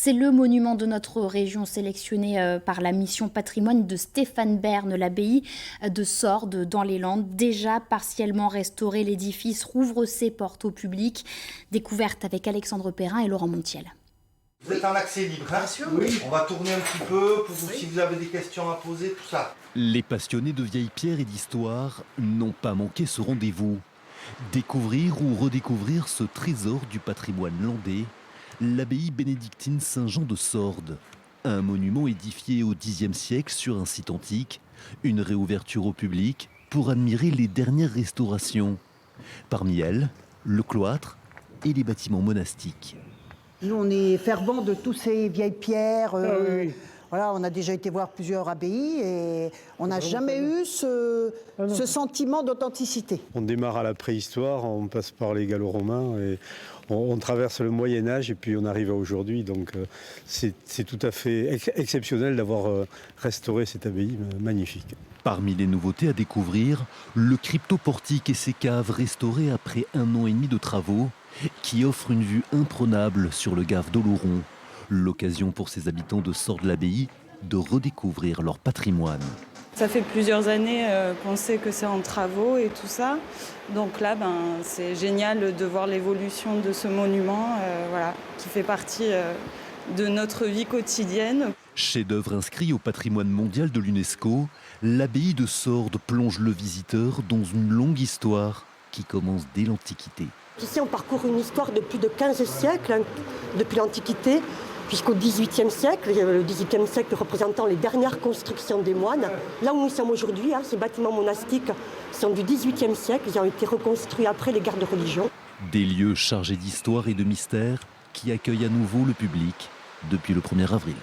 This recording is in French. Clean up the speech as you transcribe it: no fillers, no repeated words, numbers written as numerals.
C'est le monument de notre région sélectionné par la mission patrimoine de Stéphane Bern, l'abbaye de Sordes dans les Landes. Déjà partiellement restauré, l'édifice rouvre ses portes au public. Découverte avec Alexandre Perrin et Laurent Montiel. Vous êtes en accès libre, hein? Oui. On va tourner un petit peu pour vous, si vous avez des questions à poser, tout ça. Les passionnés de vieilles pierres et d'histoire n'ont pas manqué ce rendez-vous. Découvrir ou redécouvrir ce trésor du patrimoine landais, l'abbaye bénédictine Saint-Jean de Sordes. Un monument édifié au Xe siècle sur un site antique, une réouverture au public pour admirer les dernières restaurations. Parmi elles, le cloître et les bâtiments monastiques. Nous, on est fervents de tous ces vieilles pierres. Voilà, on a déjà été voir plusieurs abbayes et on n'a jamais eu ce sentiment d'authenticité. On démarre à la préhistoire, on passe par les Gallo-Romains et on traverse le Moyen-Âge et puis on arrive à aujourd'hui. Donc c'est tout à fait exceptionnel d'avoir restauré cette abbaye magnifique. Parmi les nouveautés à découvrir, le cryptoportique et ses caves restaurées après 1 an et demi de travaux qui offrent une vue imprenable sur le gave d'Oloron. L'occasion pour ces habitants de Sordes-l'Abbaye de redécouvrir leur patrimoine. Ça fait plusieurs années qu'on sait que c'est en travaux et tout ça. Donc là, c'est génial de voir l'évolution de ce monument qui fait partie de notre vie quotidienne. Chef-d'œuvre inscrit au patrimoine mondial de l'UNESCO, l'abbaye de Sordes plonge le visiteur dans une longue histoire qui commence dès l'Antiquité. Ici, on parcourt une histoire de plus de 15 siècles, depuis l'Antiquité jusqu'au XVIIIe siècle, le XVIIIe siècle représentant les dernières constructions des moines. Là où nous sommes aujourd'hui, ces bâtiments monastiques sont du XVIIIe siècle, ils ont été reconstruits après les guerres de religion. Des lieux chargés d'histoire et de mystère qui accueillent à nouveau le public depuis le 1er avril.